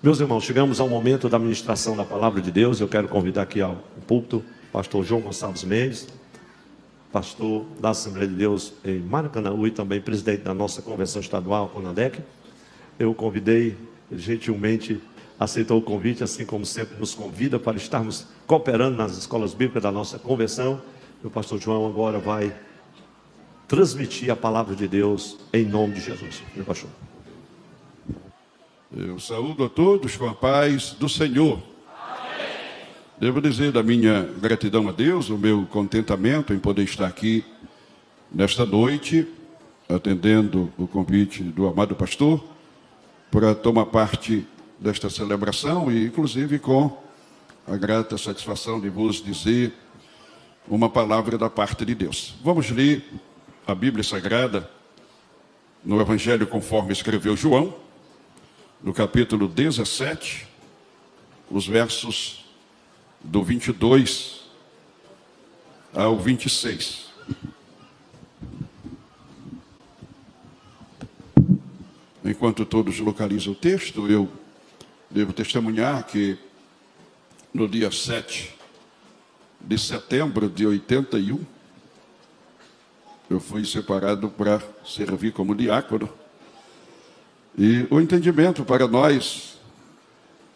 Meus irmãos, chegamos ao momento da ministração da palavra de Deus. Eu quero convidar aqui ao púlpito o pastor João Gonçalves Mendes, pastor da Assembleia de Deus em Maracanã e também presidente da nossa convenção estadual, CONADEC. Eu convidei, gentilmente aceitou o convite, assim como sempre nos convida para estarmos cooperando nas escolas bíblicas da nossa convenção. E o pastor João agora vai transmitir a palavra de Deus em nome de Jesus. Meu pastor. Eu saúdo a todos com a paz do Senhor. Amém. Devo dizer da minha gratidão a Deus, o meu contentamento em poder estar aqui nesta noite, atendendo o convite do amado pastor, para tomar parte desta celebração e, inclusive, com a grata satisfação de vos dizer uma palavra da parte de Deus. Vamos ler a Bíblia Sagrada no Evangelho conforme escreveu João, no capítulo 17, os versos do 22 ao 26. Enquanto todos localizam o texto, eu devo testemunhar que no dia 7 de setembro de 81, eu fui separado para servir como diácono. E o entendimento para nós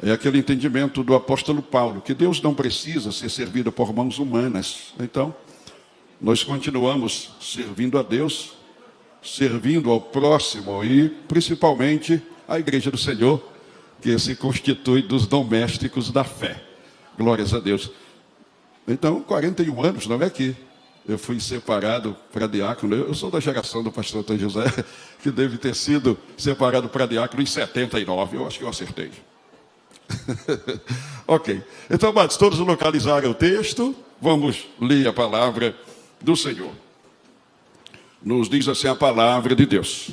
é aquele entendimento do apóstolo Paulo, que Deus não precisa ser servido por mãos humanas. Então, nós continuamos servindo a Deus, servindo ao próximo e, principalmente, à Igreja do Senhor, que se constitui dos domésticos da fé. Glórias a Deus. Então, 41 anos, não é que eu fui separado para diácono. Eu sou da geração do pastor Antônio José, que deve ter sido separado para diácono em 79. Eu acho que eu acertei. Ok. Então, amados, todos localizaram o texto. Vamos ler a palavra do Senhor. Nos diz assim a palavra de Deus.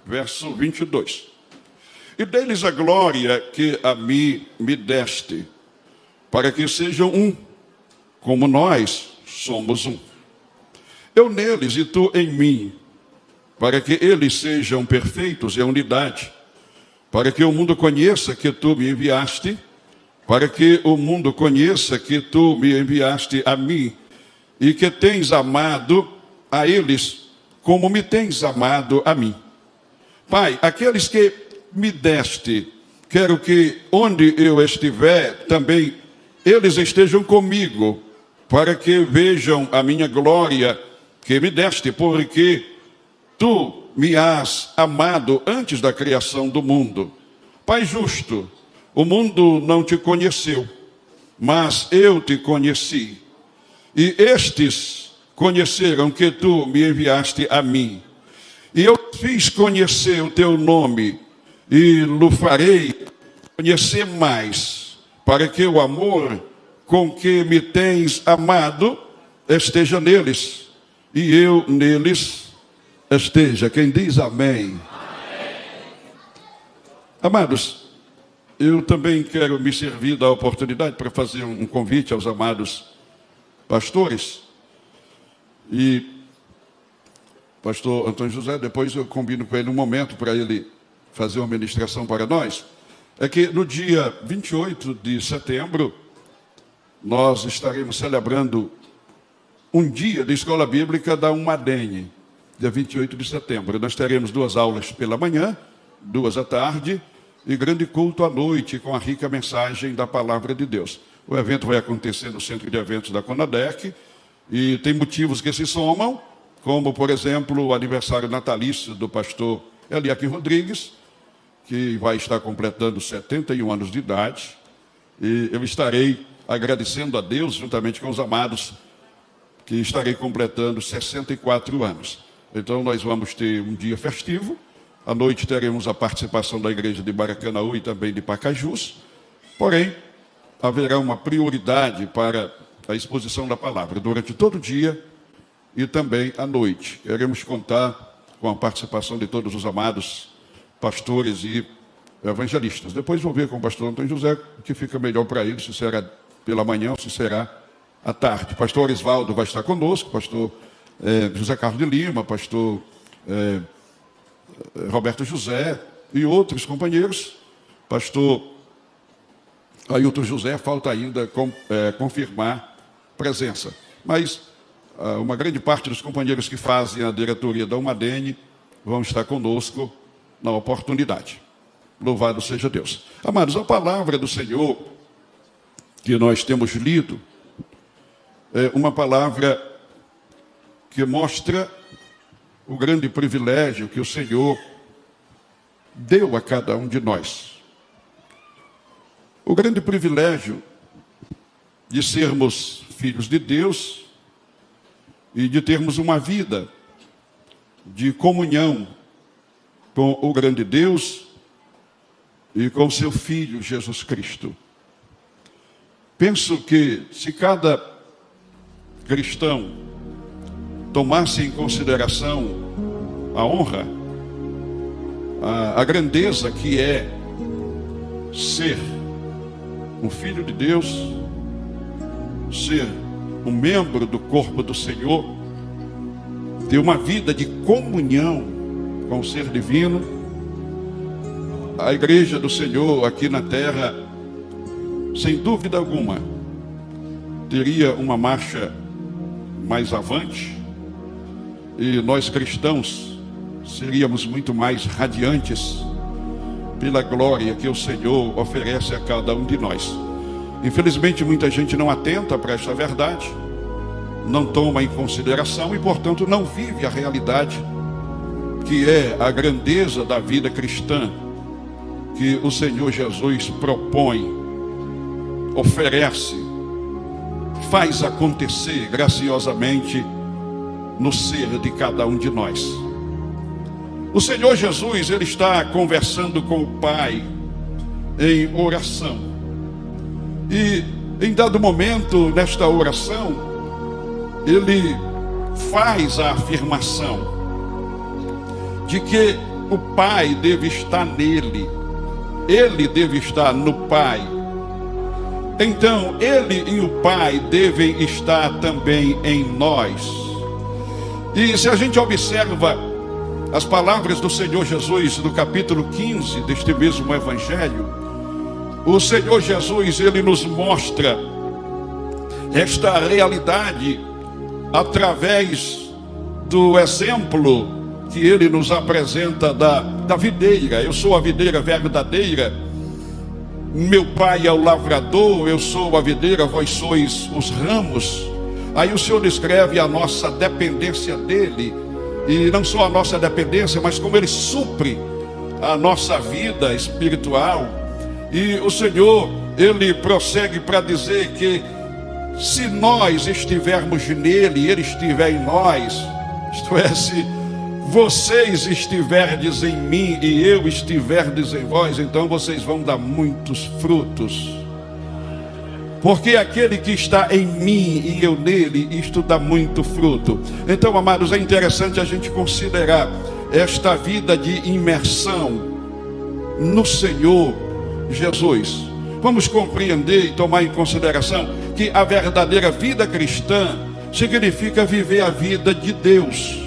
Verso 22. E deles a glória que a mim me deste, para que sejam um, como nós somos um. Eu neles e tu em mim, para que eles sejam perfeitos em unidade, para que o mundo conheça que tu me enviaste, para que o mundo conheça que tu me enviaste a mim, e que tens amado a eles como me tens amado a mim. Pai, aqueles que me deste, quero que onde eu estiver também eles estejam comigo, para que vejam a minha glória que me deste, porque tu me has amado antes da criação do mundo. Pai justo, o mundo não te conheceu, mas eu te conheci. E estes conheceram que tu me enviaste a mim. E eu fiz conhecer o teu nome, e lo farei conhecer mais, para que o amor com que me tens amado esteja neles, e eu neles esteja. Quem diz amém? Amém. Amados, eu também quero me servir da oportunidade para fazer um convite aos amados pastores. E pastor Antônio José, depois eu combino com ele um momento para ele fazer uma ministração para nós. É que no dia 28 de setembro, nós estaremos celebrando um dia de escola bíblica da Umadene, dia 28 de setembro. Nós teremos 2 aulas pela manhã, 2 à tarde, e grande culto à noite, com a rica mensagem da palavra de Deus. O evento vai acontecer no centro de eventos da CONADEC, e tem motivos que se somam, como, por exemplo, o aniversário natalício do pastor Eliakim Rodrigues, que vai estar completando 71 anos de idade, e eu estarei agradecendo a Deus, juntamente com os amados, que estarei completando 64 anos. Então, nós vamos ter um dia festivo. À noite teremos a participação da igreja de Maracanã e também de Pacajus. Porém, haverá uma prioridade para a exposição da palavra durante todo o dia e também à noite. Queremos contar com a participação de todos os amados pastores e evangelistas. Depois vou ver com o pastor Antônio José o que fica melhor para ele, se será pela manhã ou se será à tarde. Pastor Orisvaldo vai estar conosco, pastor José Carlos de Lima, pastor Roberto José e outros companheiros. Pastor Ailton José, falta ainda confirmar presença. Mas uma grande parte dos companheiros que fazem a diretoria da Umadene vão estar conosco na oportunidade. Louvado seja Deus. Amados, a palavra do Senhor que nós temos lido é uma palavra que mostra o grande privilégio que o Senhor deu a cada um de nós. O grande privilégio de sermos filhos de Deus e de termos uma vida de comunhão com o grande Deus e com seu Filho Jesus Cristo. Penso que se cada cristão tomasse em consideração a honra, a grandeza que é ser um filho de Deus, ser um membro do corpo do Senhor, ter uma vida de comunhão com o ser divino, a igreja do Senhor aqui na terra, sem dúvida alguma, teria uma marcha mais avante e nós cristãos seríamos muito mais radiantes pela glória que o Senhor oferece a cada um de nós. Infelizmente, muita gente não atenta para esta verdade, não toma em consideração e, portanto, não vive a realidade que é a grandeza da vida cristã que o Senhor Jesus propõe, oferece, faz acontecer graciosamente no ser de cada um de nós. O Senhor Jesus, ele está conversando com o Pai em oração. E em dado momento, nesta oração, ele faz a afirmação de que o Pai deve estar nele, ele deve estar no Pai. Então, ele e o Pai devem estar também em nós. E se a gente observa as palavras do Senhor Jesus no capítulo 15 deste mesmo evangelho, o Senhor Jesus, ele nos mostra esta realidade através do exemplo que ele nos apresenta da videira. Eu sou a videira verdadeira, meu pai é o lavrador, eu sou a videira, vós sois os ramos. Aí o Senhor descreve a nossa dependência dele, e não só a nossa dependência, mas como ele supre a nossa vida espiritual. E o Senhor, ele prossegue para dizer que se nós estivermos nele, ele estiver em nós, isto é, se vocês estiverdes em mim e eu estiverdes em vós, então vocês vão dar muitos frutos. Porque aquele que está em mim e eu nele, isto dá muito fruto. Então, amados, é interessante a gente considerar esta vida de imersão no Senhor Jesus. Vamos compreender e tomar em consideração que a verdadeira vida cristã significa viver a vida de Deus.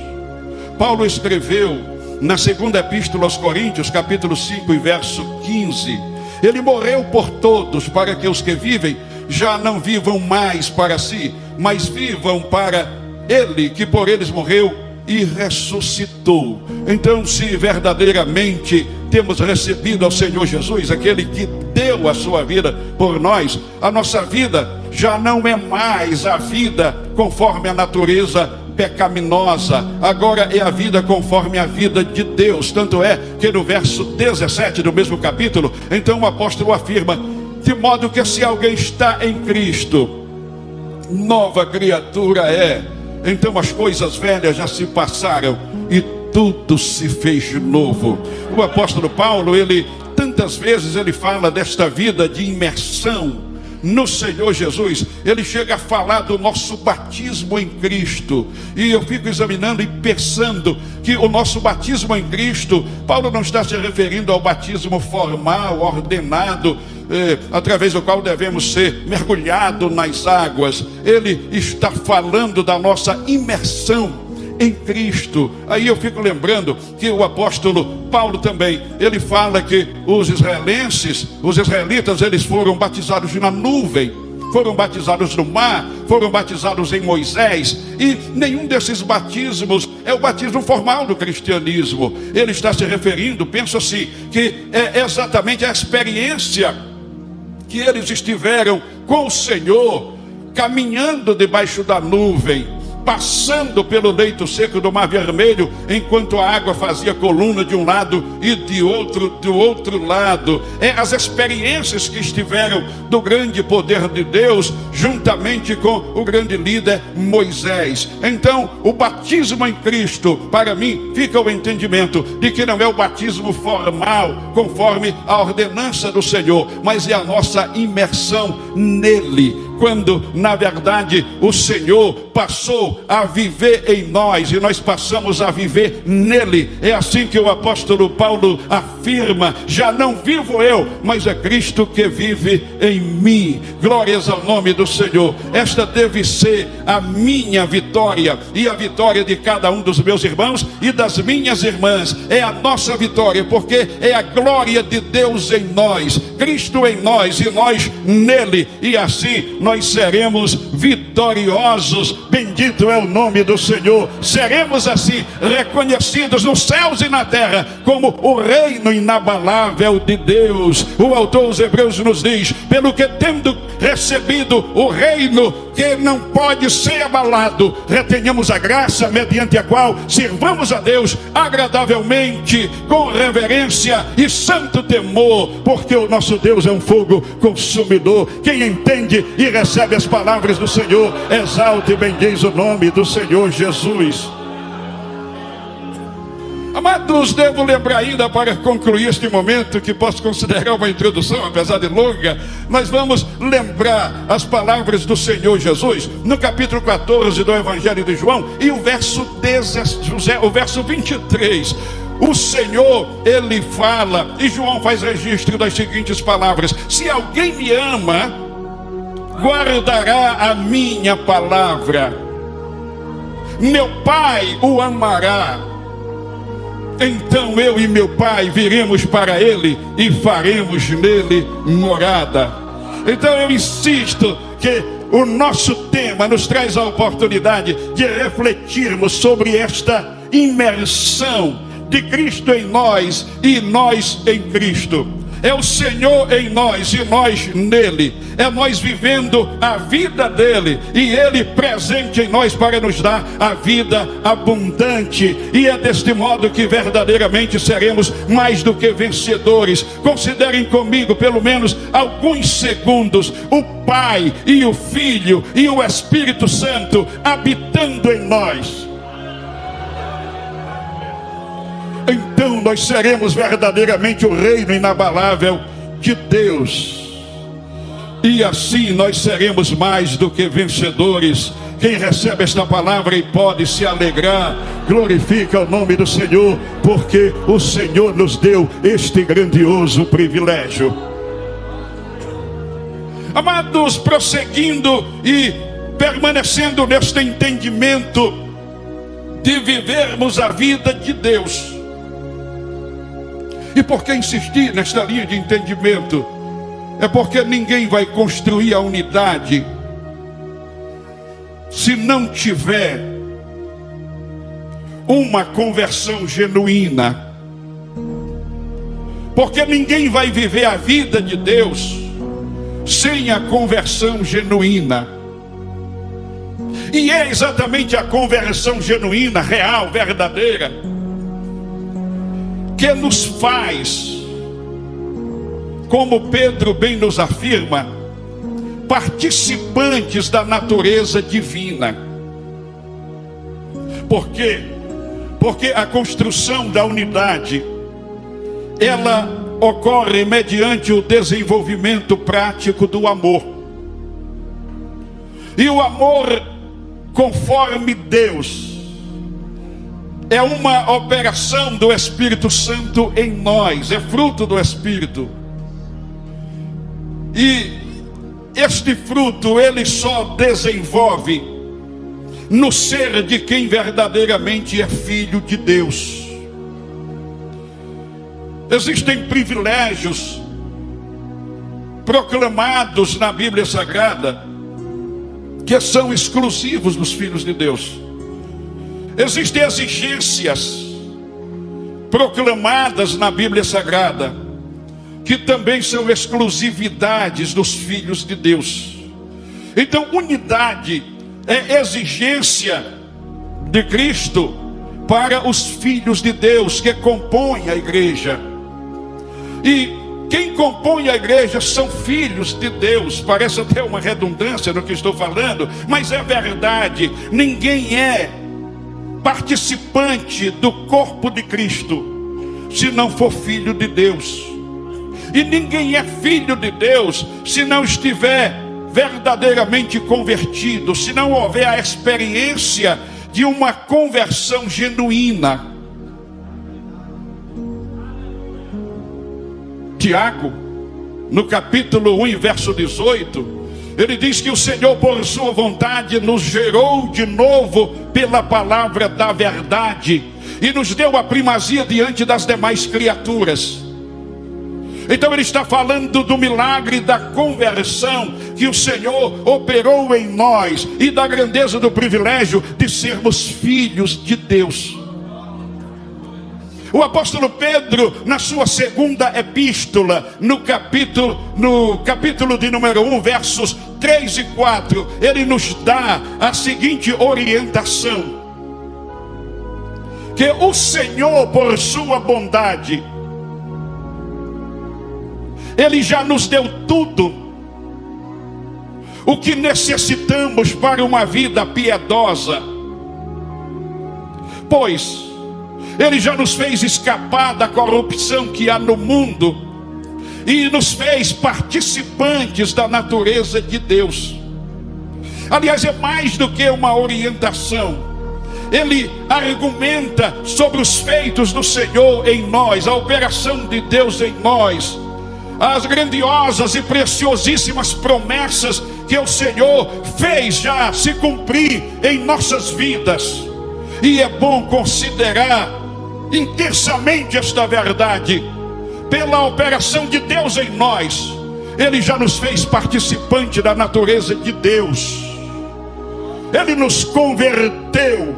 Paulo escreveu na segunda epístola aos Coríntios, capítulo 5 e verso 15. Ele morreu por todos, para que os que vivem já não vivam mais para si, mas vivam para ele, que por eles morreu e ressuscitou. Então, se verdadeiramente temos recebido ao Senhor Jesus, aquele que deu a sua vida por nós, a nossa vida já não é mais a vida conforme a natureza pecaminosa, agora é a vida conforme a vida de Deus. Tanto é que no verso 17 do mesmo capítulo, então o apóstolo afirma: de modo que se alguém está em Cristo, nova criatura é. Então as coisas velhas já se passaram e tudo se fez novo. O apóstolo Paulo, ele tantas vezes ele fala desta vida de imersão no Senhor Jesus. Ele chega a falar do nosso batismo em Cristo, e eu fico examinando e pensando que o nosso batismo em Cristo, Paulo não está se referindo ao batismo formal, ordenado, através do qual devemos ser mergulhados nas águas. Ele está falando da nossa imersão em Cristo. Aí eu fico lembrando que o apóstolo Paulo também, ele fala que os israelitas, eles foram batizados na nuvem, foram batizados no mar, foram batizados em Moisés, e nenhum desses batismos é o batismo formal do cristianismo. Ele está se referindo, penso assim, que é exatamente a experiência que eles estiveram com o Senhor, caminhando debaixo da nuvem, passando pelo leito seco do Mar Vermelho, enquanto a água fazia coluna de um lado e do outro lado. É as experiências que estiveram do grande poder de Deus, juntamente com o grande líder Moisés. Então, o batismo em Cristo, para mim, fica o entendimento de que não é o batismo formal, conforme a ordenança do Senhor, mas é a nossa imersão nele, quando na verdade o Senhor passou a viver em nós e nós passamos a viver nele. É assim que o apóstolo Paulo afirma: já não vivo eu, mas é Cristo que vive em mim. Glórias ao nome do Senhor. Esta deve ser a minha vitória e a vitória de cada um dos meus irmãos e das minhas irmãs. É a nossa vitória, porque é a glória de Deus em nós, Cristo em nós e nós nele, e assim nós seremos vitoriosos. Bendito é o nome do Senhor. Seremos assim reconhecidos nos céus e na terra como o reino inabalável de Deus. O autor aos Hebreus nos diz: pelo que tendo recebido o reino que não pode ser abalado, retenhamos a graça mediante a qual sirvamos a Deus agradavelmente, com reverência e santo temor, porque o nosso Deus é um fogo consumidor. Quem entende e recebe as palavras do Senhor, exalte e bendiz o nome do Senhor Jesus. Amados, devo lembrar ainda, para concluir este momento, que posso considerar uma introdução, apesar de longa, mas vamos lembrar as palavras do Senhor Jesus, no capítulo 14 do Evangelho de João, e o verso 23. O Senhor, ele fala, e João faz registro das seguintes palavras: se alguém me ama, guardará a minha palavra, meu Pai o amará, então eu e meu Pai viremos para ele e faremos nele morada. Então eu insisto que o nosso tema nos traz a oportunidade de refletirmos sobre esta imersão de Cristo em nós e nós em Cristo. É o Senhor em nós e nós nele. É nós vivendo a vida dele e ele presente em nós para nos dar a vida abundante. E é deste modo que verdadeiramente seremos mais do que vencedores. Considerem comigo pelo menos alguns segundos o Pai e o Filho e o Espírito Santo habitando em nós. Então nós seremos verdadeiramente o reino inabalável de Deus. E assim nós seremos mais do que vencedores. Quem recebe esta palavra e pode se alegrar, glorifica o nome do Senhor, porque o Senhor nos deu este grandioso privilégio. Amados, prosseguindo e permanecendo neste entendimento de vivermos a vida de Deus. E por que insistir nesta linha de entendimento? É porque ninguém vai construir a unidade se não tiver uma conversão genuína. Porque ninguém vai viver a vida de Deus sem a conversão genuína. E é exatamente a conversão genuína, real, verdadeira, que nos faz, como Pedro bem nos afirma, participantes da natureza divina. Por quê? Porque a construção da unidade, ela ocorre mediante o desenvolvimento prático do amor. E o amor, conforme Deus, é uma operação do Espírito Santo em nós, é fruto do Espírito. E este fruto ele só desenvolve no ser de quem verdadeiramente é filho de Deus. Existem privilégios proclamados na Bíblia Sagrada que são exclusivos dos filhos de Deus. Existem exigências proclamadas na Bíblia Sagrada que também são exclusividades dos filhos de Deus. Então, unidade é exigência de Cristo para os filhos de Deus que compõem a igreja. E quem compõe a igreja são filhos de Deus. Parece até uma redundância no que estou falando, mas é verdade. Ninguém é participante do corpo de Cristo se não for filho de Deus. E ninguém é filho de Deus se não estiver verdadeiramente convertido, se não houver a experiência de uma conversão genuína. Tiago, no capítulo 1, verso 18, ele diz que o Senhor, por sua vontade, nos gerou de novo pela palavra da verdade e nos deu a primazia diante das demais criaturas. Então ele está falando do milagre da conversão que o Senhor operou em nós e da grandeza do privilégio de sermos filhos de Deus. O apóstolo Pedro, na sua segunda epístola, no capítulo de número 1, versos 3 e 4, ele nos dá a seguinte orientação: que o Senhor, por sua bondade, Ele já nos deu tudo o que necessitamos para uma vida piedosa, pois Ele já nos fez escapar da corrupção que há no mundo e nos fez participantes da natureza de Deus. Aliás, é mais do que uma orientação. Ele argumenta sobre os feitos do Senhor em nós, a operação de Deus em nós, as grandiosas e preciosíssimas promessas que o Senhor fez já se cumprir em nossas vidas. E é bom considerar intensamente esta verdade. Pela operação de Deus em nós, Ele já nos fez participante da natureza de Deus. Ele nos converteu,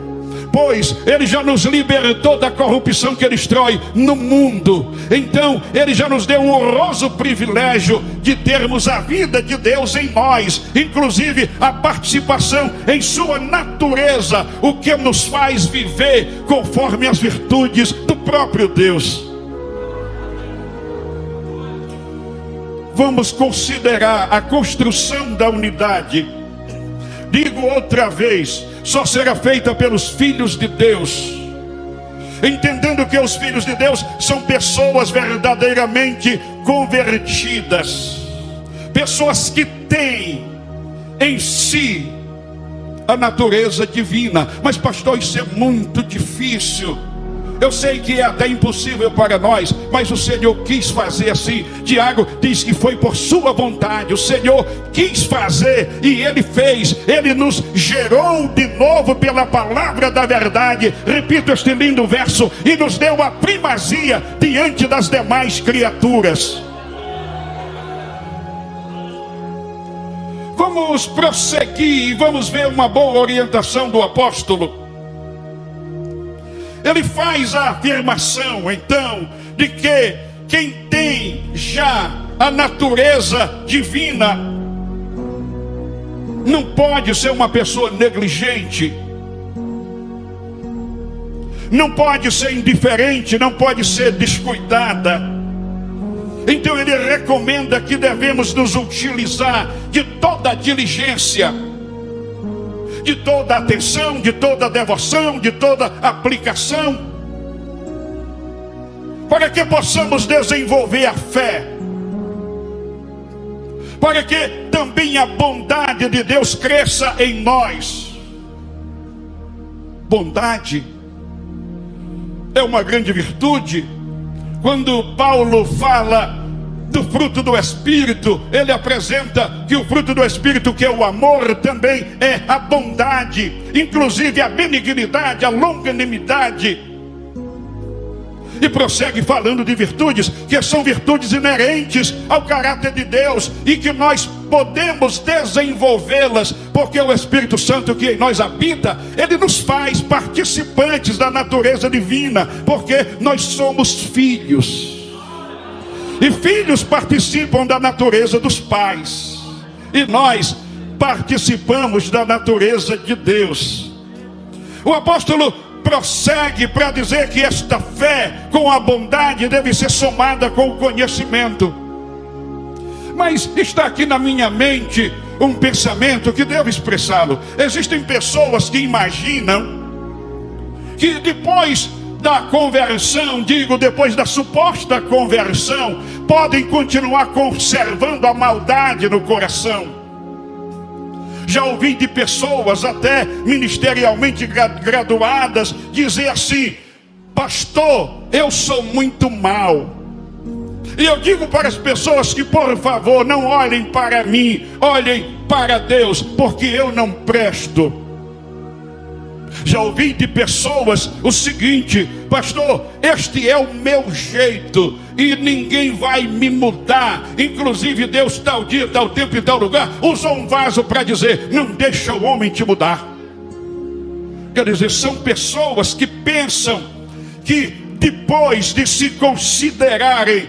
pois Ele já nos libertou da corrupção que destrói no mundo. Então Ele já nos deu um honroso privilégio de termos a vida de Deus em nós, inclusive a participação em sua natureza, o que nos faz viver conforme as virtudes do próprio Deus. Vamos considerar a construção da unidade. Digo outra vez, só será feita pelos filhos de Deus, entendendo que os filhos de Deus são pessoas verdadeiramente convertidas, pessoas que têm em si a natureza divina. Mas pastor, isso é muito difícil. Eu sei que é até impossível para nós, mas o Senhor quis fazer assim. Tiago diz que foi por sua vontade. O Senhor quis fazer e Ele fez. Ele nos gerou de novo pela palavra da verdade. Repito este lindo verso: e nos deu a primazia diante das demais criaturas. Vamos prosseguir e vamos ver uma boa orientação do apóstolo. Ele faz a afirmação, então, de que quem tem já a natureza divina não pode ser uma pessoa negligente, não pode ser indiferente, não pode ser descuidada. Então ele recomenda que devemos nos utilizar de toda a diligência, de toda a atenção, de toda a devoção, de toda a aplicação, para que possamos desenvolver a fé, para que também a bondade de Deus cresça em nós. Bondade é uma grande virtude. Quando Paulo fala do fruto do Espírito, ele apresenta que o fruto do Espírito, que é o amor, também é a bondade, inclusive a benignidade, a longanimidade. E prossegue falando de virtudes, que são virtudes inerentes ao caráter de Deus, e que nós podemos desenvolvê-las, porque o Espírito Santo que em nós habita, ele nos faz participantes da natureza divina, porque nós somos filhos. E filhos participam da natureza dos pais. E nós participamos da natureza de Deus. O apóstolo prossegue para dizer que esta fé com a bondade deve ser somada com o conhecimento. Mas está aqui na minha mente um pensamento que devo expressá-lo. Existem pessoas que imaginam que depois da conversão, depois da suposta conversão, podem continuar conservando a maldade no coração. Já ouvi de pessoas até ministerialmente graduadas dizer assim: pastor, eu sou muito mau. E eu digo para as pessoas que, por favor, não olhem para mim, olhem para Deus, porque eu não presto. Já ouvi de pessoas o seguinte: pastor, este é o meu jeito e ninguém vai me mudar. Inclusive Deus, tal dia, tal tempo e tal lugar, usou um vaso para dizer: não deixa o homem te mudar. Quer dizer, são pessoas que pensam que depois de se considerarem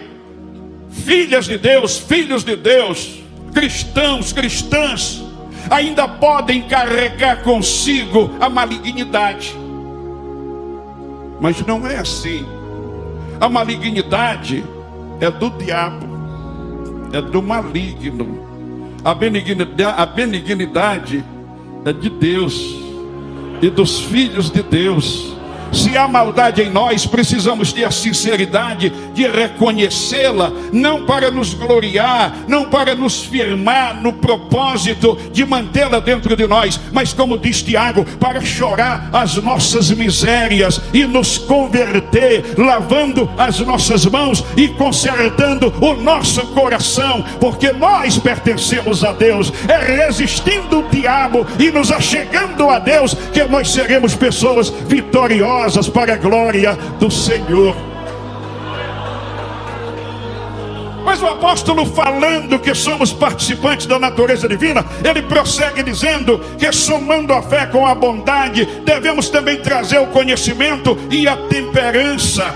filhas de Deus, filhos de Deus, cristãos, cristãs, ainda podem carregar consigo a malignidade. Mas não é assim. A malignidade é do diabo, é do maligno. A benignidade é de Deus e dos filhos de Deus. Se há maldade em nós, precisamos ter a sinceridade de reconhecê-la, não para nos gloriar, não para nos firmar no propósito de mantê-la dentro de nós, mas como diz Tiago, para chorar as nossas misérias e nos converter, lavando as nossas mãos e consertando o nosso coração, porque nós pertencemos a Deus. É resistindo o diabo e nos achegando a Deus que nós seremos pessoas vitoriosas para a glória do Senhor. Mas o apóstolo, falando que somos participantes da natureza divina, ele prossegue dizendo que, somando a fé com a bondade, devemos também trazer o conhecimento e a temperança.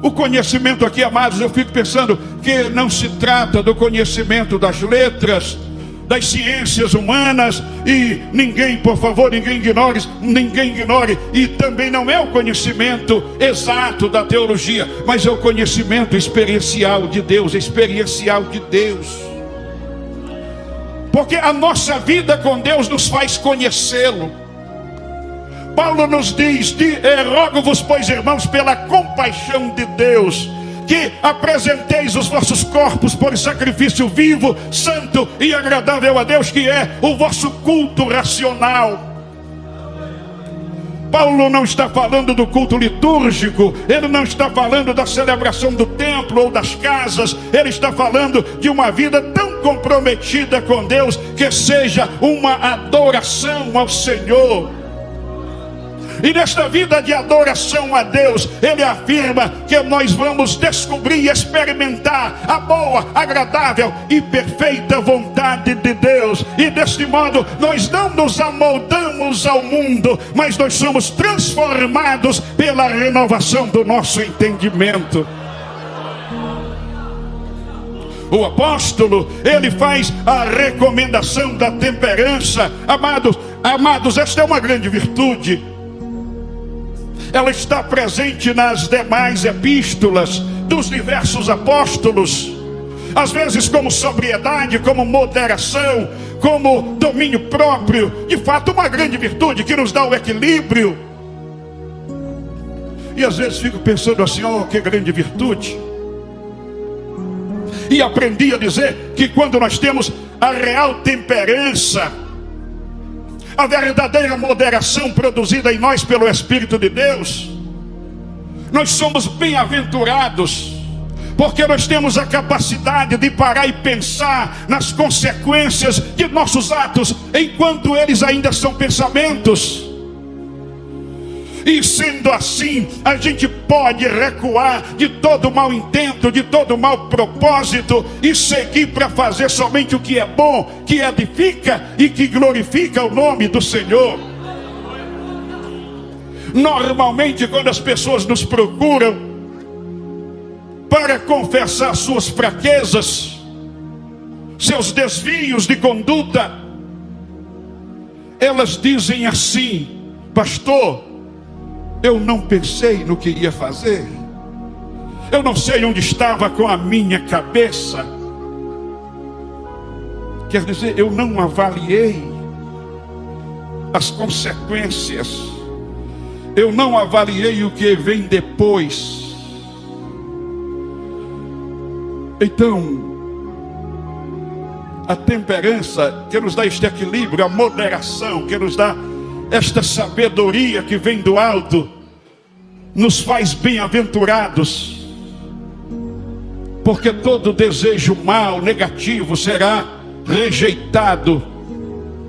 O conhecimento aqui, amados, eu fico pensando que não se trata do conhecimento das letras, das ciências humanas, e ninguém, por favor, ninguém ignore, e também não é o conhecimento exato da teologia, mas é o conhecimento experiencial de Deus, porque a nossa vida com Deus nos faz conhecê-lo. Paulo nos diz: rogo-vos, pois, irmãos, pela compaixão de Deus, que apresenteis os vossos corpos por sacrifício vivo, santo e agradável a Deus, que é o vosso culto racional. Paulo não está falando do culto litúrgico, ele não está falando da celebração do templo ou das casas, ele está falando de uma vida tão comprometida com Deus, que seja uma adoração ao Senhor. E nesta vida de adoração a Deus, ele afirma que nós vamos descobrir e experimentar a boa, agradável e perfeita vontade de Deus. E deste modo, nós não nos amoldamos ao mundo, mas nós somos transformados pela renovação do nosso entendimento. O apóstolo, ele faz a recomendação da temperança. Amados, esta é uma grande virtude. Ela está presente nas demais epístolas dos diversos apóstolos, às vezes como sobriedade, como moderação, como domínio próprio. De fato, uma grande virtude que nos dá o equilíbrio. E às vezes fico pensando assim: oh, que grande virtude. E aprendi a dizer que quando nós temos a real temperança, a verdadeira moderação produzida em nós pelo Espírito de Deus, nós somos bem-aventurados. porque nós temos a capacidade de parar e pensar nas consequências de nossos atos, enquanto eles ainda são pensamentos. E sendo assim, a gente pode recuar de todo mau intento, de todo mau propósito, e seguir para fazer somente o que é bom, que edifica e que glorifica o nome do Senhor. Normalmente, quando as pessoas nos procuram para confessar suas fraquezas, seus desvios de conduta, elas dizem assim: pastor, eu não pensei no que ia fazer, eu não sei onde estava com a minha cabeça. Quer dizer, eu não avaliei as consequências, eu não avaliei o que vem depois. Então, a temperança que nos dá este equilíbrio, a moderação que nos dá esta sabedoria que vem do alto, nos faz bem-aventurados, porque todo desejo mau, negativo, será rejeitado,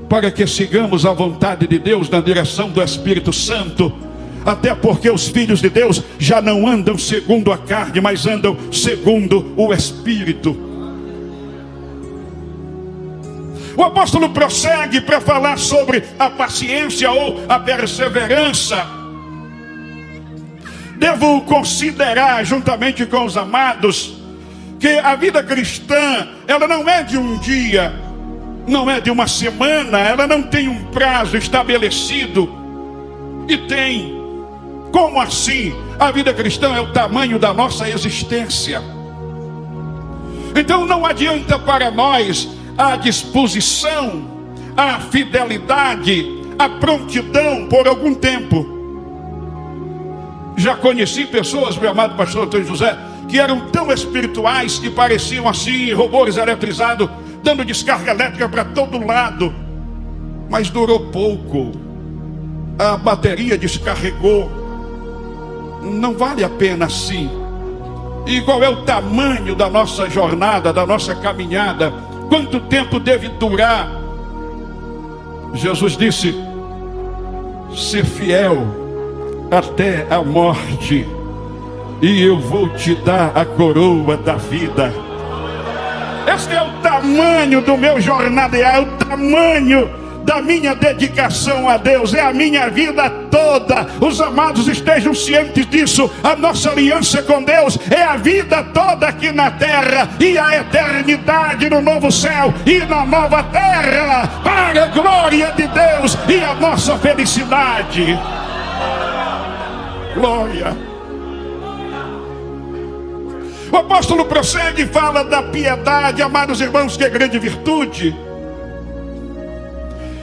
para que sigamos a vontade de Deus na direção do Espírito Santo. Até porque os filhos de Deus já não andam segundo a carne, mas andam segundo o Espírito. O apóstolo prossegue para falar sobre a paciência ou a perseverança. Devo considerar, juntamente com os amados, que a vida cristã, ela não é de um dia, não é de uma semana, ela não tem um prazo estabelecido. E tem. Como assim? A vida cristã é o tamanho da nossa existência. Então não adianta para nós a disposição, a fidelidade, a prontidão por algum tempo. Já conheci pessoas, meu amado pastor Antônio José, que eram tão espirituais que pareciam assim, robôs eletrizados, dando descarga elétrica para todo lado. Mas durou pouco. A bateria descarregou. Não vale a pena assim. E qual é o tamanho da nossa jornada, da nossa caminhada? Quanto tempo deve durar? Jesus disse: ser fiel até a morte, e eu vou te dar a coroa da vida. Este é o tamanho do meu jornada, é o tamanho da minha dedicação a Deus, é a minha vida toda. Os amados estejam cientes disso. A nossa aliança com Deus é a vida toda aqui na terra, e a eternidade no novo céu e na nova terra, para a glória de Deus e a nossa felicidade. Glória. O apóstolo prossegue e fala da piedade, amados irmãos, que é grande virtude.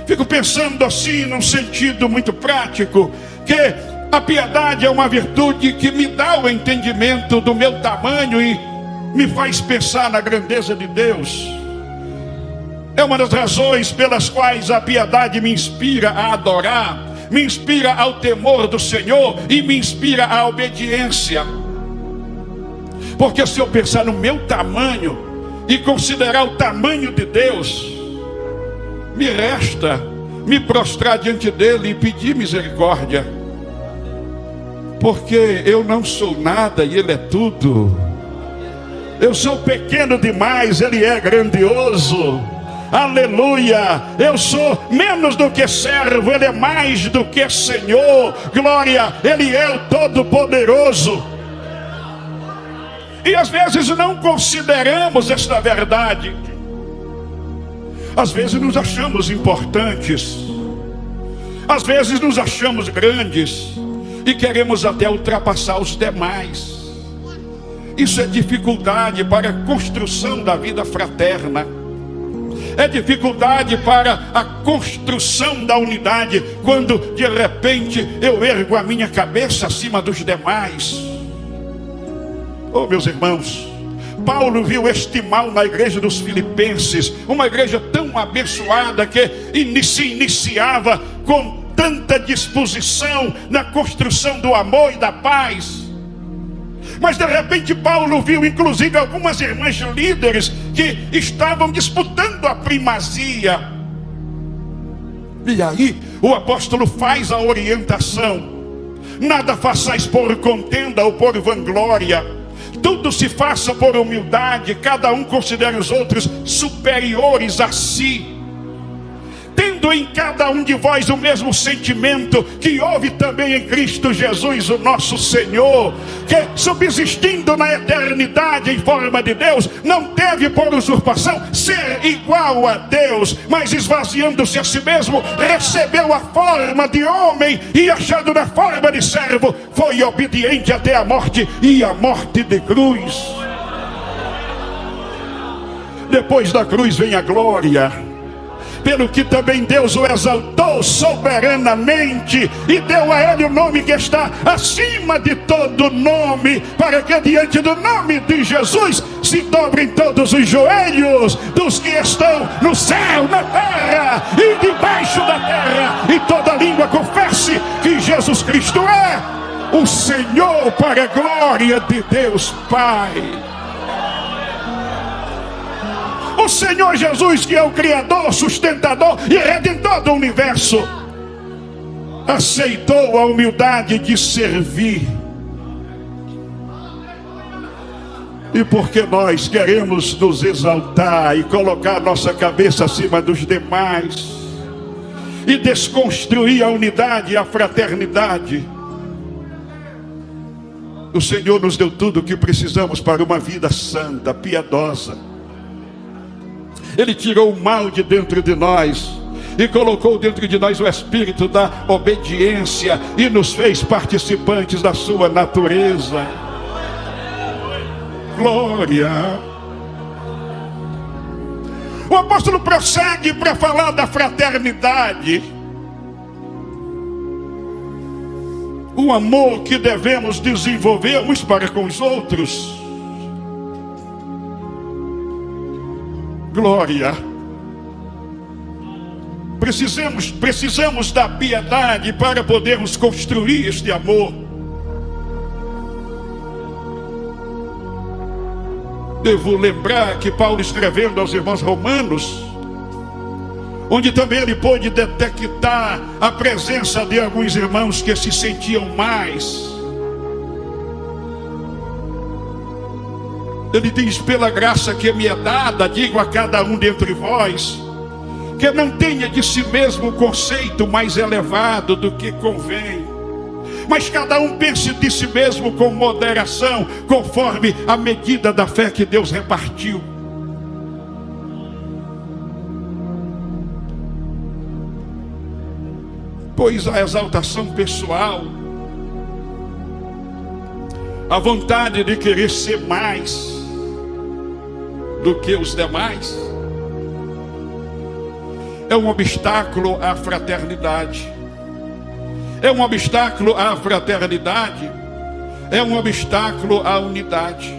Fico pensando assim, num sentido muito prático, que a piedade é uma virtude que me dá o entendimento do meu tamanho e me faz pensar na grandeza de Deus. É uma das razões pelas quais a piedade me inspira a adorar, me inspira ao temor do Senhor e me inspira à obediência. Porque se eu pensar no meu tamanho e considerar o tamanho de Deus, me resta me prostrar diante dele e pedir misericórdia, porque eu não sou nada e ele é tudo. Eu sou pequeno demais, ele é grandioso. Aleluia. Eu sou menos do que servo, ele é mais do que Senhor. Glória, ele é o Todo-Poderoso. E às vezes não consideramos esta verdade. Às vezes nos achamos importantes, às vezes nos achamos grandes e queremos até ultrapassar os demais. Isso é dificuldade para a construção da vida fraterna, é dificuldade para a construção da unidade, quando de repente eu ergo a minha cabeça acima dos demais. Oh, meus irmãos, Paulo viu este mal na igreja dos Filipenses, uma igreja tão abençoada que se iniciava com tanta disposição na construção do amor e da paz. Mas de repente Paulo viu inclusive algumas irmãs líderes que estavam disputando a primazia. E aí o apóstolo faz a orientação: nada façais por contenda ou por vanglória, tudo se faça por humildade, cada um considere os outros superiores a si, tendo em cada um de vós o mesmo sentimento que houve também em Cristo Jesus, o nosso Senhor, que subsistindo na eternidade em forma de Deus, não teve por usurpação ser igual a Deus, mas esvaziando-se a si mesmo, recebeu a forma de homem e achando na forma de servo, foi obediente até a morte, e a morte de cruz. Depois da cruz vem a glória, pelo que também Deus o exaltou soberanamente e deu a ele o nome que está acima de todo nome, para que diante do nome de Jesus se dobrem todos os joelhos dos que estão no céu, na terra e debaixo da terra, e toda língua confesse que Jesus Cristo é o Senhor, para a glória de Deus Pai. O Senhor Jesus, que é o Criador, sustentador e Redentor do universo, aceitou a humildade de servir. E porque nós queremos nos exaltar e colocar nossa cabeça acima dos demais e desconstruir a unidade e a fraternidade, o Senhor nos deu tudo o que precisamos para uma vida santa, piedosa. Ele tirou o mal de dentro de nós e colocou dentro de nós o espírito da obediência e nos fez participantes da sua natureza. Glória! O apóstolo prossegue para falar da fraternidade, o amor que devemos desenvolver uns para com os outros. Glória! Precisamos da piedade para podermos construir este amor. Devo lembrar que Paulo, escrevendo aos irmãos romanos, onde também ele pôde detectar a presença de alguns irmãos que se sentiam mais, ele diz: pela graça que me é dada, digo a cada um dentre vós, que não tenha de si mesmo um conceito mais elevado do que convém, mas cada um pense de si mesmo com moderação, conforme a medida da fé que Deus repartiu. Pois a exaltação pessoal, a vontade de querer ser mais do que os demais, é um obstáculo à fraternidade. É um obstáculo à fraternidade, é um obstáculo à unidade.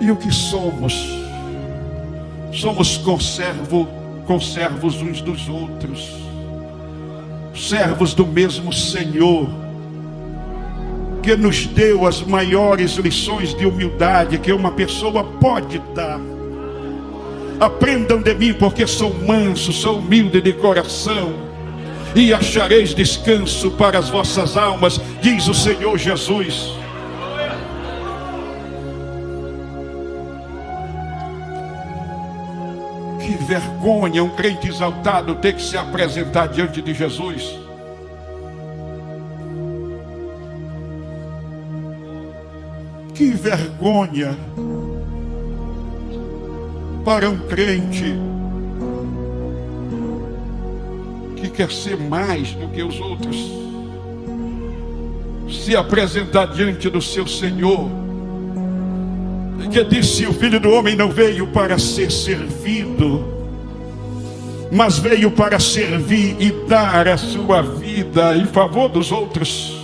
E o que somos? Somos conservos uns dos outros, servos do mesmo Senhor, que nos deu as maiores lições de humildade que uma pessoa pode dar. Aprendam de mim, porque sou manso, sou humilde de coração, e achareis descanso para as vossas almas, diz o Senhor Jesus. Que vergonha um crente exaltado ter que se apresentar diante de Jesus. Que vergonha para um crente que quer ser mais do que os outros, se apresentar diante do seu Senhor, que disse: o Filho do Homem não veio para ser servido, mas veio para servir e dar a sua vida em favor dos outros.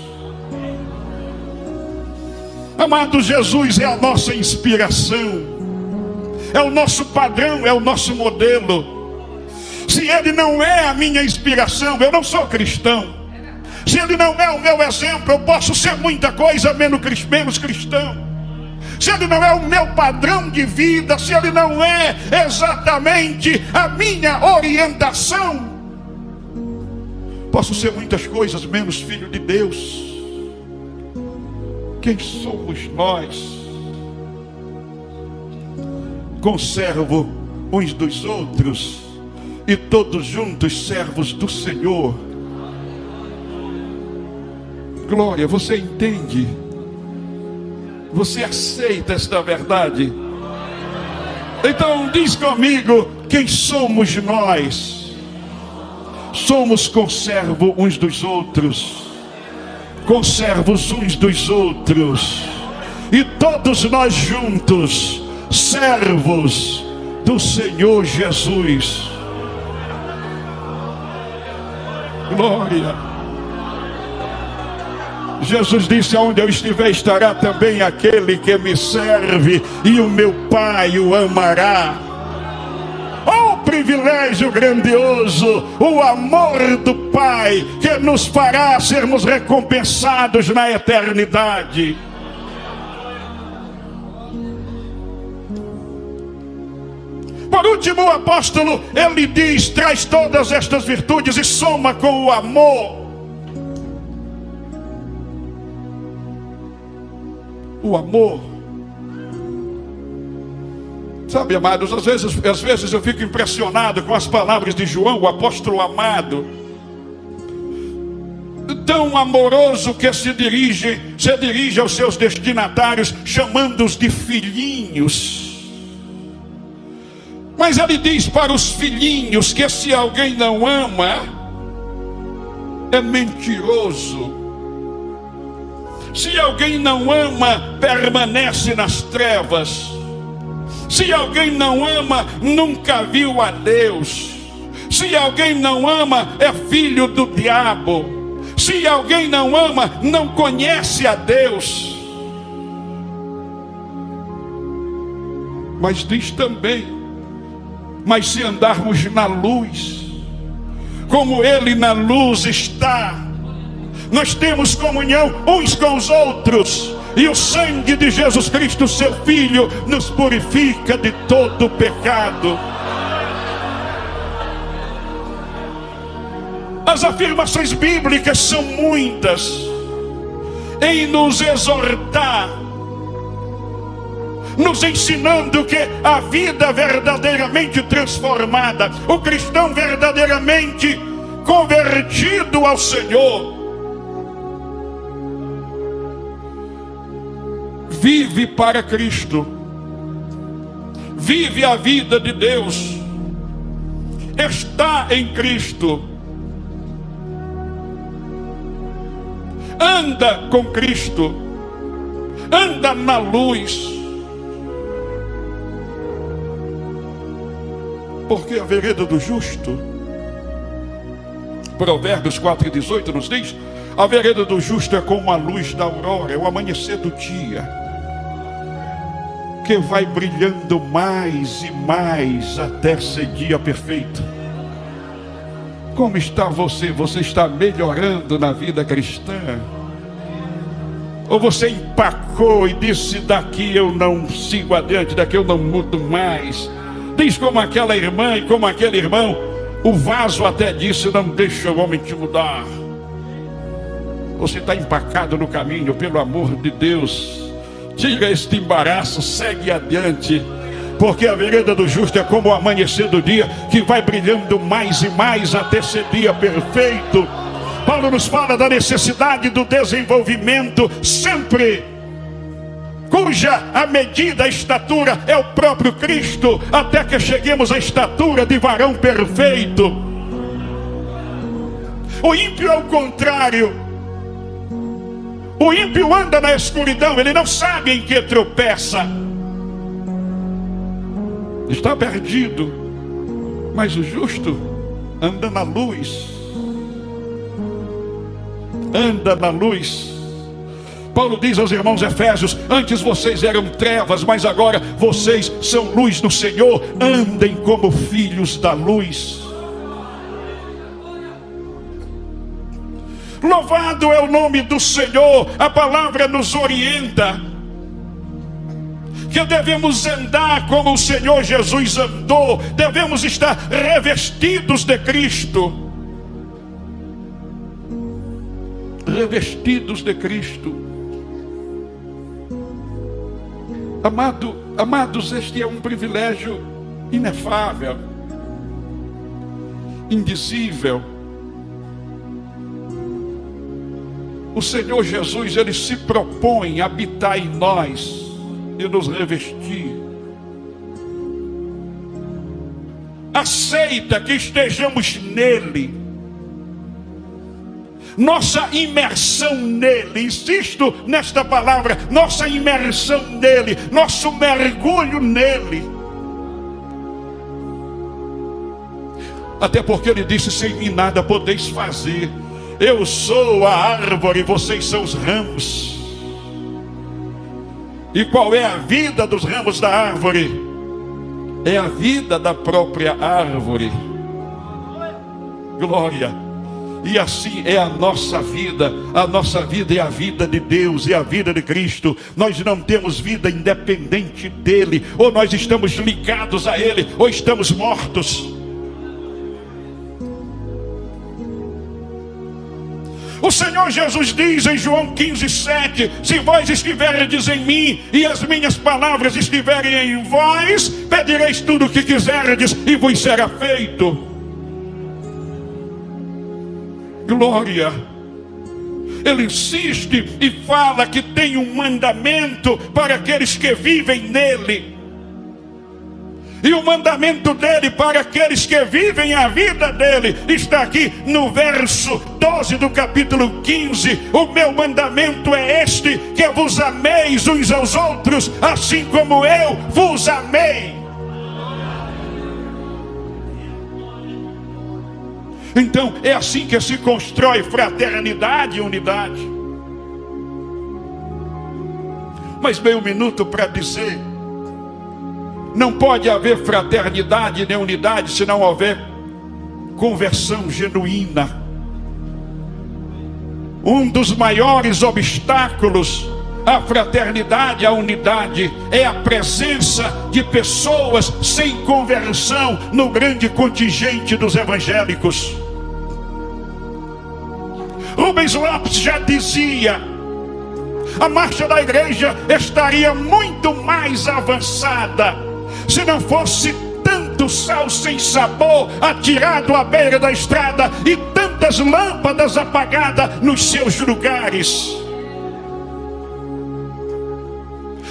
Amado, Jesus é a nossa inspiração, é o nosso padrão, é o nosso modelo. Se Ele não é a minha inspiração, eu não sou cristão. Se ele não é o meu exemplo, eu posso ser muita coisa menos cristão. Se ele não é o meu padrão de vida, se ele não é exatamente a minha orientação, posso ser muitas coisas menos filho de Deus. Quem somos nós? Conservo uns dos outros e todos juntos servos do Senhor. Glória, você entende? Você aceita esta verdade? Então diz comigo, quem somos nós? Somos conservos uns dos outros, conservos uns dos outros, e todos nós juntos, servos do Senhor Jesus. Glória. Jesus disse: aonde eu estiver estará também aquele que me serve, e o meu Pai o amará. Oh, privilégio grandioso, o amor do Pai, que nos fará sermos recompensados na eternidade. Por último, o apóstolo, ele diz: traz todas estas virtudes e soma com o amor. O amor. Sabe, amados, às vezes eu fico impressionado com as palavras de João, o apóstolo amado, tão amoroso, que se dirige aos seus destinatários, chamando-os de filhinhos. Mas ele diz para os filhinhos que se alguém não ama, é mentiroso. Se alguém não ama, permanece nas trevas. Se alguém não ama, nunca viu a Deus. Se alguém não ama, é filho do diabo. Se alguém não ama, não conhece a Deus. Mas diz também: mas se andarmos na luz, como Ele na luz está, nós temos comunhão uns com os outros, e o sangue de Jesus Cristo, seu Filho, nos purifica de todo pecado. As afirmações bíblicas são muitas em nos exortar, nos ensinando que a vida verdadeiramente transformada, o cristão verdadeiramente convertido ao Senhor, vive para Cristo, vive a vida de Deus, está em Cristo, anda com Cristo, anda na luz. Porque a vereda do justo, Provérbios 4:18 nos diz: a vereda do justo é como a luz da aurora, é o amanhecer do dia, que vai brilhando mais e mais até ser dia perfeito. Como está você? Você está melhorando na vida cristã? Ou você empacou e disse: daqui eu não sigo adiante, daqui eu não mudo mais? Diz como aquela irmã e como aquele irmão: o vaso até disse, não deixa o homem te mudar. Você está empacado no caminho, pelo amor de Deus, tira este embaraço, segue adiante, porque a vereda do justo é como o amanhecer do dia, que vai brilhando mais e mais até ser dia perfeito. Paulo nos fala da necessidade do desenvolvimento sempre, cuja a medida, a estatura é o próprio Cristo, até que cheguemos à estatura de varão perfeito. O ímpio é o contrário. O ímpio anda na escuridão, ele não sabe em que tropeça, está perdido. Mas o justo anda na luz, anda na luz. Paulo diz aos irmãos Efésios: antes vocês eram trevas, mas agora vocês são luz no Senhor, andem como filhos da luz. Louvado é o nome do Senhor. A palavra nos orienta que devemos andar como o Senhor Jesus andou, devemos estar revestidos de Cristo. Revestidos de Cristo. Amados, este é um privilégio inefável, indizível. O Senhor Jesus, Ele se propõe a habitar em nós e nos revestir. Aceita que estejamos nele. Nossa imersão nele, insisto nesta palavra, nossa imersão nele, nosso mergulho nele. Até porque ele disse: sem mim nada podeis fazer. Eu sou a árvore, vocês são os ramos. E qual é a vida dos ramos da árvore? É a vida da própria árvore. Glória. E assim é a nossa vida é a vida de Deus, é a vida de Cristo. Nós não temos vida independente dele, ou nós estamos ligados a ele, ou estamos mortos. O Senhor Jesus diz em João 15:7: se vós estiverdes em mim e as minhas palavras estiverem em vós, pedireis tudo o que quiserdes e vos será feito. Glória. Ele insiste e fala que tem um mandamento para aqueles que vivem nele. E o mandamento dele para aqueles que vivem a vida dele está aqui no verso 12 do capítulo 15. O meu mandamento é este: que vos ameis uns aos outros, assim como eu vos amei. Então é assim que se constrói fraternidade e unidade. Mas meio minuto para dizer: não pode haver fraternidade nem unidade se não houver conversão genuína. Um dos maiores obstáculos à fraternidade, à unidade, é a presença de pessoas sem conversão no grande contingente dos evangélicos. Rubens Lopes já dizia: a marcha da igreja estaria muito mais avançada se não fosse tanto sal sem sabor atirado à beira da estrada e tantas lâmpadas apagadas nos seus lugares.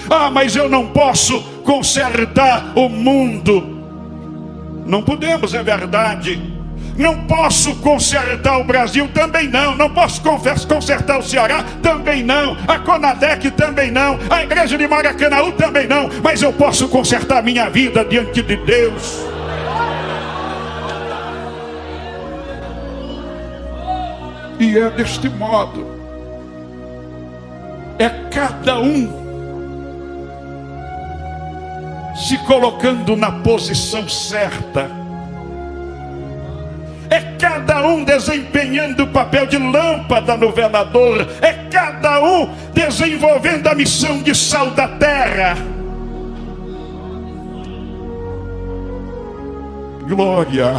Ah, mas eu não posso consertar o mundo. Não podemos, é verdade. Não posso consertar o Brasil, também não. Não posso consertar o Ceará, também não. A Conadec, também não. A igreja de Maracanaú, também não. Mas eu posso consertar a minha vida diante de Deus. E é deste modo. É cada um se colocando na posição certa. É cada um desempenhando o papel de lâmpada no velador. É cada um desenvolvendo a missão de sal da terra. Glória.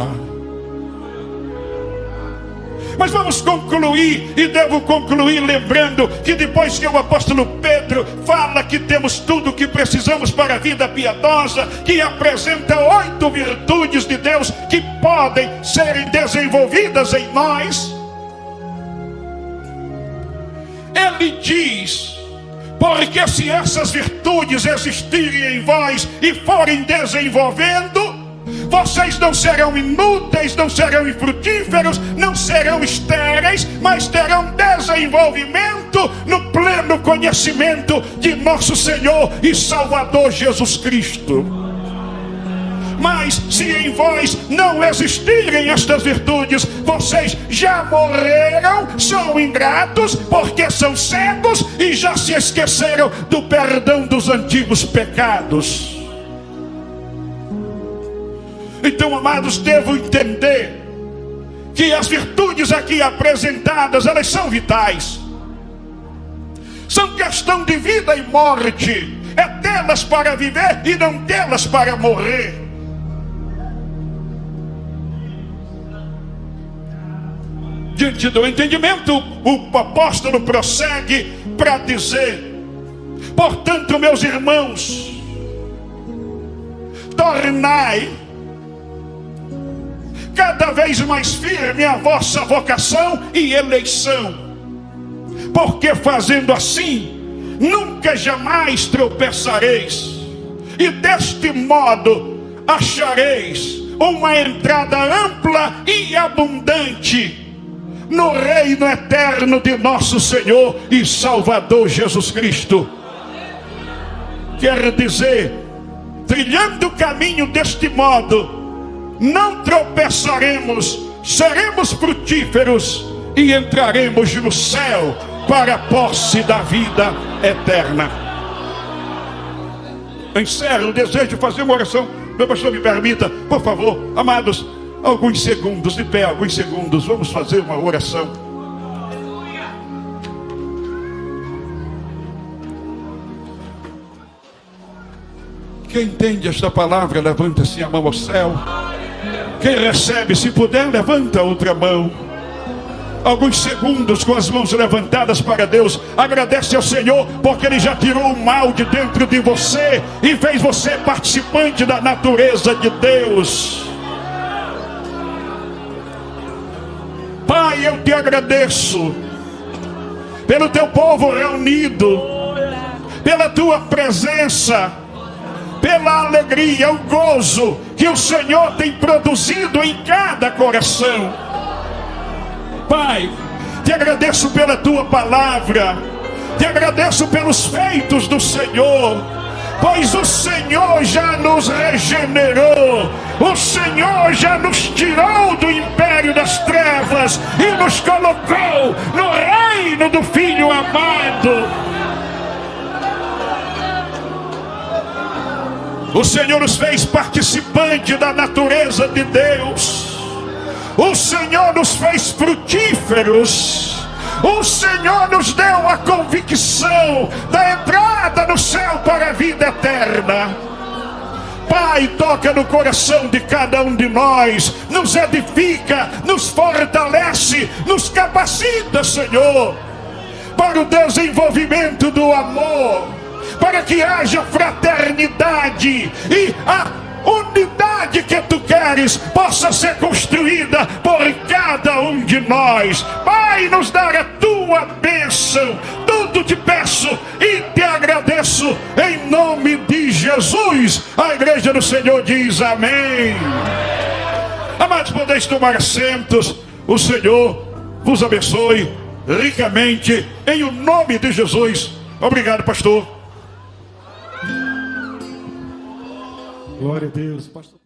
Mas vamos concluir, e devo concluir lembrando que depois que o apóstolo Pedro fala que temos tudo o que precisamos para a vida piedosa, que apresenta 8 virtudes de Deus que podem serem desenvolvidas em nós, ele diz: porque se essas virtudes existirem em vós e forem desenvolvendo, vocês não serão inúteis, não serão infrutíferos, não serão estéreis, mas terão desenvolvimento no pleno conhecimento de nosso Senhor e Salvador Jesus Cristo. Mas se em vós não existirem estas virtudes, vocês já morreram, são ingratos, porque são cegos e já se esqueceram do perdão dos antigos pecados. Então, amados, devo entender que as virtudes aqui apresentadas, elas são vitais. São questão de vida e morte. É delas para viver e não delas para morrer. Diante do entendimento, o apóstolo prossegue para dizer: portanto, meus irmãos, tornai cada vez mais firme a vossa vocação e eleição, porque fazendo assim, nunca jamais tropeçareis, e deste modo achareis uma entrada ampla e abundante no reino eterno de nosso Senhor e Salvador Jesus Cristo. Quer dizer, trilhando o caminho deste modo, não tropeçaremos, seremos frutíferos e entraremos no céu para a posse da vida eterna. Encerro, desejo fazer uma oração. Meu pastor, me permita, por favor, amados, alguns segundos, de pé, alguns segundos, vamos fazer uma oração. Quem entende esta palavra, levanta-se a mão ao céu. Quem recebe, se puder, levanta outra mão. Alguns segundos com as mãos levantadas para Deus. Agradece ao Senhor, porque Ele já tirou o mal de dentro de você e fez você participante da natureza de Deus. Pai, eu te agradeço pelo teu povo reunido, pela tua presença, pela alegria, o gozo que o Senhor tem produzido em cada coração. Pai, te agradeço pela tua palavra, te agradeço pelos feitos do Senhor, pois o Senhor já nos regenerou, o Senhor já nos tirou do império das trevas e nos colocou no reino do Filho amado. O Senhor nos fez participante da natureza de Deus. O Senhor nos fez frutíferos. O Senhor nos deu a convicção da entrada no céu para a vida eterna. Pai, toca no coração de cada um de nós, nos edifica, nos fortalece, nos capacita, Senhor, para o desenvolvimento do amor, para que haja fraternidade e a unidade que tu queres possa ser construída por cada um de nós. Pai, nos dá a tua bênção. Tudo te peço e te agradeço em nome de Jesus. A igreja do Senhor diz amém. Amados, podeis tomar assentos. O Senhor vos abençoe ricamente em o nome de Jesus. Obrigado, pastor. Glória a Deus, pastor.